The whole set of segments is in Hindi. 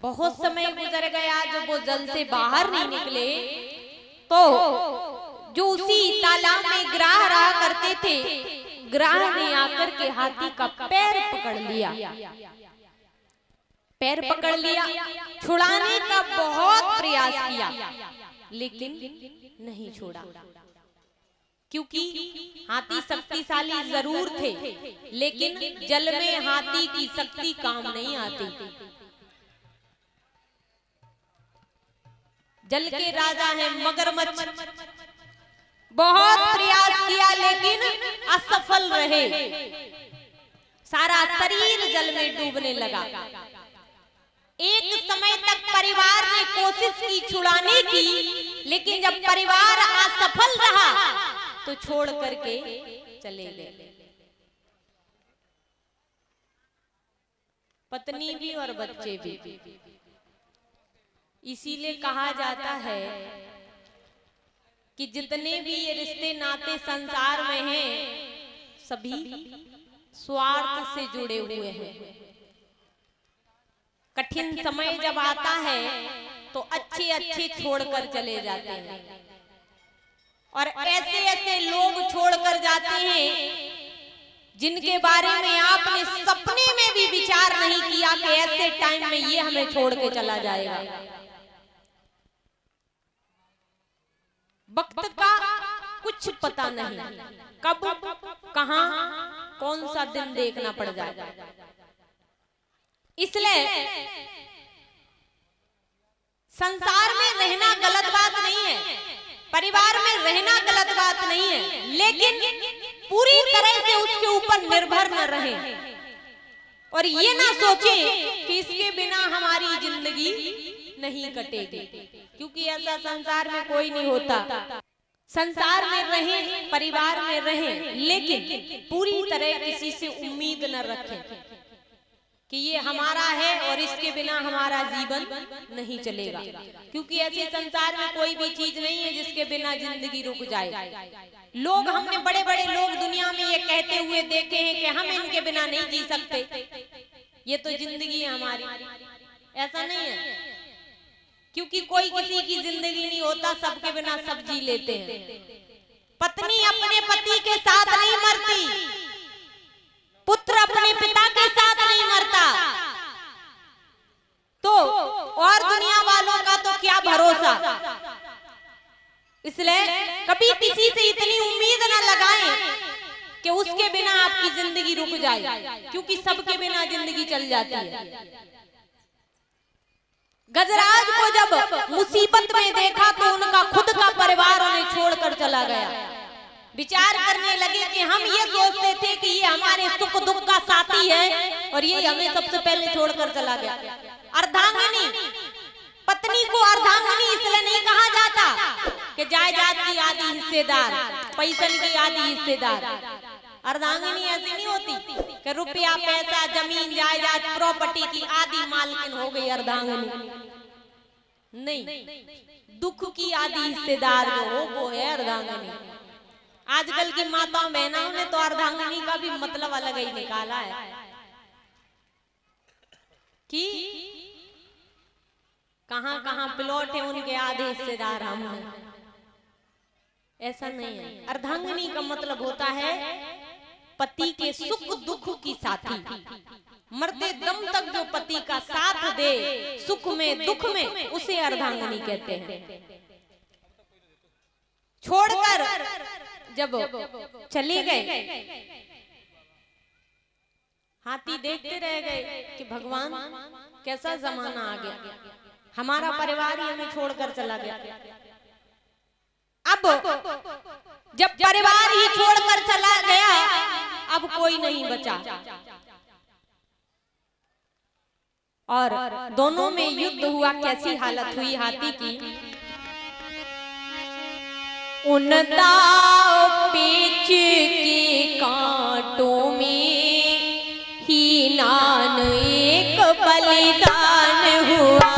बहुत समय गुजर गया, जब वो जल से बाहर नहीं निकले तो जो उसी तालाब में ग्राह रहा करते थे, ग्राह ने आकर के हाथी का पैर पकड़ लिया। पैर पकड़ लिया, छुड़ाने का बहुत प्रयास किया, लेकिन नहीं छोड़ा, क्योंकि हाथी शक्तिशाली जरूर थे, लेकिन जल में हाथी की शक्ति काम नहीं आती। जल के राजा हैं मगरमच्छ। बहुत प्रयास किया लेकिन असफल रहे, सारा शरीर जल में डूबने लगा। एक समय तक परिवार ने कोशिश की छुड़ाने की, लेकिन जब परिवार असफल रहा तो छोड़ करके चले गए। पत्नी भी और बच्चे भी। इसीलिए कहा जाता है कि जितने भी ये रिश्ते नाते संसार में हैं, सभी स्वार्थ से जुड़े हुए हैं। कठिन समय जब आता है तो अच्छे अच्छे छोड़कर चले जाते हैं, और ऐसे ऐसे लोग छोड़कर जाते हैं जिनके बारे में आपने सपने में भी विचार नहीं किया कि ऐसे टाइम में ये हमें छोड़ के चला जाएगा। वक्त का कुछ पता नहीं, कब कहां कौन सा दिन देखना पड़ जाएगा। इसलिए संसार में रहना गलत बात नहीं है, परिवार में रहना गलत बात नहीं है, लेकिन पूरी तरह से उसके ऊपर निर्भर न रहें और ये ना सोचें कि इसके बिना हमारी जिंदगी नहीं कटेगी, क्योंकि ऐसा संसार में कोई नहीं होता। संसार में रहें, परिवार में रहें, लेकिन पूरी तरह किसी से उम्मीद न रखें कि ये हमारा है और इसके बिना हमारा जीवन नहीं चलेगा, क्योंकि ऐसे संसार में कोई भी चीज नहीं है जिसके बिना जिंदगी रुक जाए। लोग, हमने बड़े बड़े लोग दुनिया में ये कहते हुए देखे हैं कि हम इनके बिना नहीं जी सकते, ये तो जिंदगी है हमारी। ऐसा नहीं है, क्योंकि कोई किसी की जिंदगी नहीं होता, सबके बिना सब जी लेते हैं। पत्नी अपने पति के साथ नहीं मरती, पुत्र अपने पिता के साथ नहीं मरता, तो और दुनिया वालों का तो क्या भरोसा। इसलिए कभी किसी से इतनी उम्मीद न लगाएं कि उसके बिना आपकी जिंदगी रुक जाए, क्योंकि सबके बिना जिंदगी चल जाती है। गजराज को जब मुसीबत में देखा तो उनका खुद का परिवार उन्हें छोड़कर चला गया। विचार करने लगे कि हम ये सोचते थे कि ये हमारे सुख दुख का साथी है और ये हमें सबसे पहले छोड़कर चला गया। अर्धांगिनी, पत्नी को अर्धांगिनी इसलिए नहीं कहा जाता कि जायदाद की आधी हिस्सेदार, पैसन की आधी हिस्सेदार। अर्धांगिनी ऐसी नहीं होती कि रुपया पैसा जमीन जायदाद प्रॉपर्टी की आधी मालकिन हो गई अर्धांगिनी। नहीं, दुख की आधी हिस्सेदार जो हो वो है अर्धांगिनी। आजकल की माताओं बहनों ने तो अर्धांगिनी का भी मतलब अलग ही निकाला है कि कहां कहां प्लॉट है उनके आधे हिस्सेदार हम हैं। ऐसा नहीं है। अर्धांगिनी का मतलब होता है पति के सुख दुख की साथी, मरते दम तक जो पति का साथ दे सुख में दुख में, उसे अर्धांगिनी कहते हैं। छोड़कर जब चले गए, हाथी देखते रह गए कि भगवान कैसा जमाना आ गया, हमारा परिवार ही हमें छोड़कर चला गया। अब जब परिवार ही छोड़कर चला गया, अब कोई नहीं बचा और दोनों में युद्ध हुआ। कैसी हालत हुई हाथी की, उन दाव पेच के कांटों में ही नान एक बलिदान हुआ।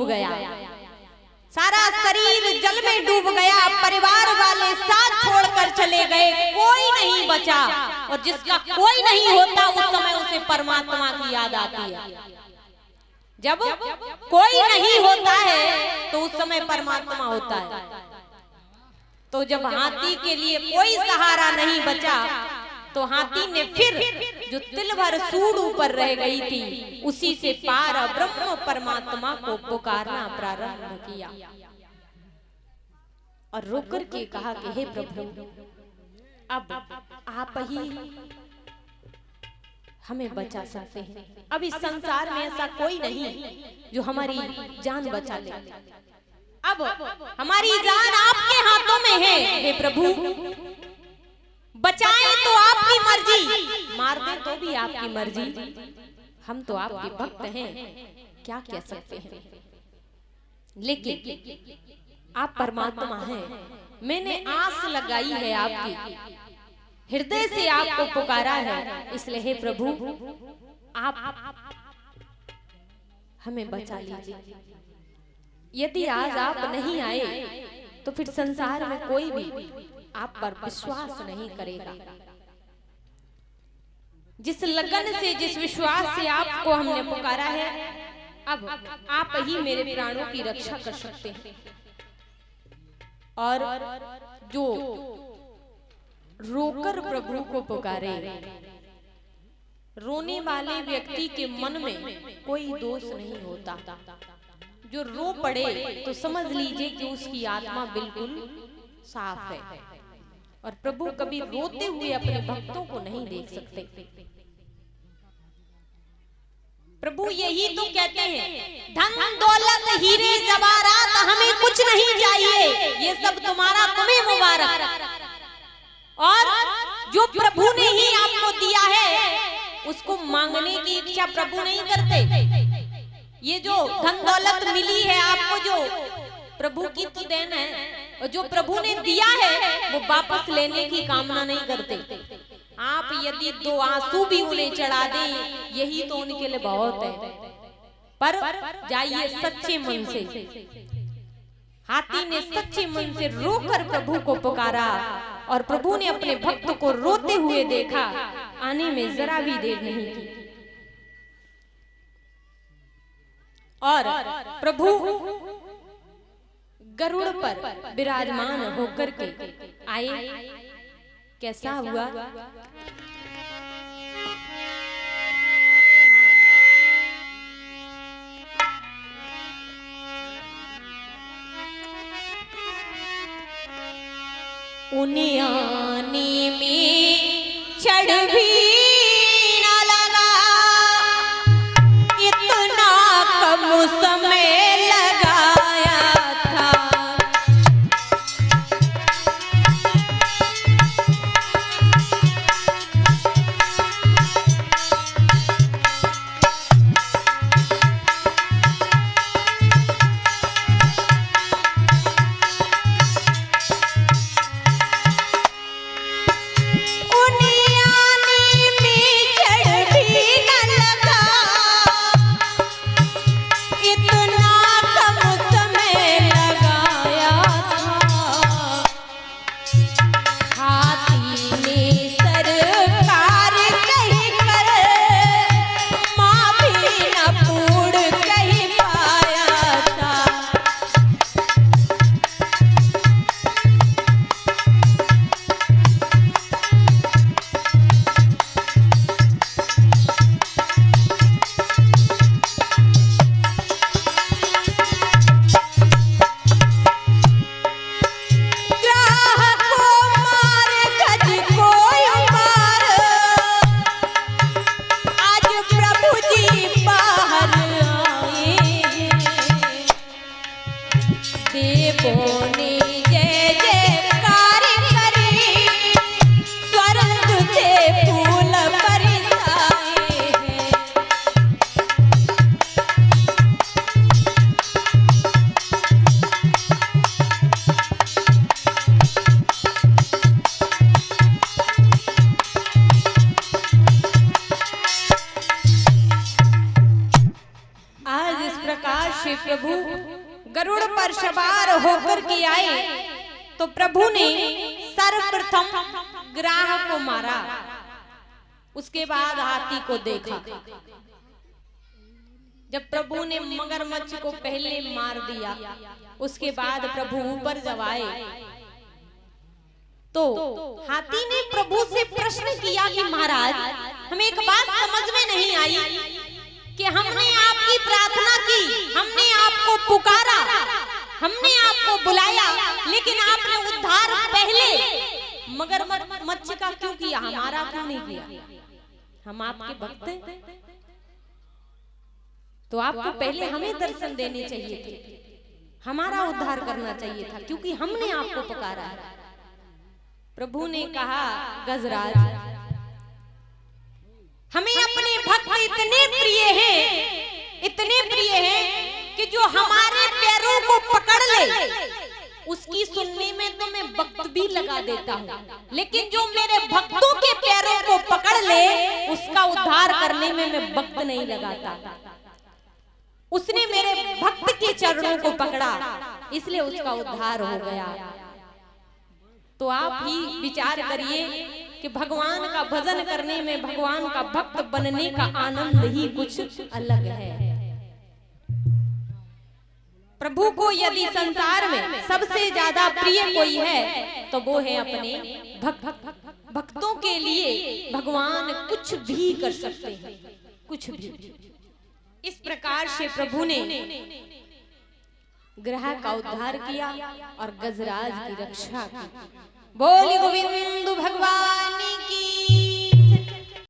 गया, सारा शरीर जल में डूब गया, परिवार वाले साथ छोड़कर चले गए, कोई नहीं बचा। और जिसका कोई नहीं होता उस समय उसे परमात्मा की याद आती है। जब कोई नहीं होता है तो उस समय परमात्मा होता है। तो जब हाथी के लिए कोई सहारा नहीं बचा तो हाथी ने फिर जो तिल भर सूंड ऊपर रह गई थी उसी से पार ब्रह्म परमात्मा को पुकारना प्रारंभ किया और रोकर के कहा कि हे प्रभु, अब आप ही हमें बचा सकते हैं। अब इस संसार में ऐसा कोई नहीं जो हमारी जान बचा ले। अब हमारी जान आपके हाथों में है। हे प्रभु, बचाएं तो आपकी मर्जी, मार दें तो भी आपकी मर्जी। हम तो आपके भक्त हैं, क्या कह सकते हैं। लेकिन आप परमात्मा हैं, मैंने आस लगाई है आपकी, हृदय से आपको पुकारा है, इसलिए हे प्रभु आप हमें बचा लीजिए। यदि आज आप नहीं आए तो फिर संसार में कोई भी आप पर विश्वास नहीं करेगा। जिस लगन से, जिस विश्वास से आपको हमने पुकारा है, अब आप ही मेरे प्राणों की रक्षा कर सकते हैं। और जो रोकर प्रभु को पुकारे, रोने वाले व्यक्ति के मन में कोई दोष नहीं होता। जो रो पड़े तो समझ लीजिए कि उसकी आत्मा बिल्कुल साफ है। और प्रभु कभी रोते हुए अपने भक्तों को नहीं देख सकते। प्रभु यही तो कहते हैं, धन दौलत हीरे जवाहरात हमें कुछ नहीं चाहिए, ये सब तुम्हारा तुम्हें मुबारक। और जो प्रभु ने ही आपको दिया है उसको मांगने की इच्छा प्रभु नहीं करते। ये जो धन दौलत मिली है आपको, जो प्रभु की तो देन है, और जो प्रभु ने दिया है वो वापस लेने की कामना नहीं करते। आप यदि 2 आंसू भी उन्हें चढ़ा दें यही तो उनके लिए बहुत है। पर जाइए सच्चे मन से। हाथी ने सच्चे मन से रोकर प्रभु को पुकारा और प्रभु ने अपने भक्त को रोते हुए देखा, आने में जरा भी देर नहीं की। और प्रभु गरुड़ पर विराजमान होकर के आए। कैसा हुआ? उन्हें आने में चढ़ भी न लगा, इतना कम समय लगाया था। उन्हें आने प्रभु ने सर्वप्रथम ग्राह को मारा, उसके बाद हाथी को देखा। जब प्रभु ने मगरमच्छ को पहले मार दिया, उसके बाद प्रभु ऊपर जब आए तो हाथी ने प्रभु से प्रश्न किया कि महाराज, हमें एक बात समझ में नहीं आई कि हमने आपकी प्रार्थना की, हमने आपको पुकारा, हमने आपको बुलाया, लेकिन आपने उद्धार पहले मगरमच्छ का क्यों किया, हमारा क्यों नहीं किया? हम आपके भक्त हैं, तो आपको पहले हमें दर्शन देने चाहिए थे, हमारा उद्धार करना चाहिए था, क्योंकि हमने आपको पुकारा है। प्रभु ने कहा, गजराज, हमें अपने भक्त इतने प्रिय हैं, इतने प्रिय हैं कि जो हमारे पैरों को पकड़ ले, उसकी सुनने में तो मैं वक्त भी लगा देता हूँ, लेकिन जो मेरे भक्तों के पैरों को पकड़ ले, उसका उद्धार करने में मैं वक्त नहीं लगाता। उसने मेरे भक्त के चरणों को पकड़ा, इसलिए उसका उद्धार हो गया। तो आप ही विचार करिए कि भगवान का भजन करने में, भगवान का भक्त बनने का आनंद ही कुछ अलग है। प्रभु को यदि संसार में सबसे ज्यादा प्रिय कोई है तो वो है अपने भक्त। भक्तों के लिए भगवान कुछ भी कर सकते हैं, कुछ भी। इस प्रकार से प्रभु ने ग्रह का उद्धार किया और गजराज की रक्षा की। बोल गोविंद भगवान की।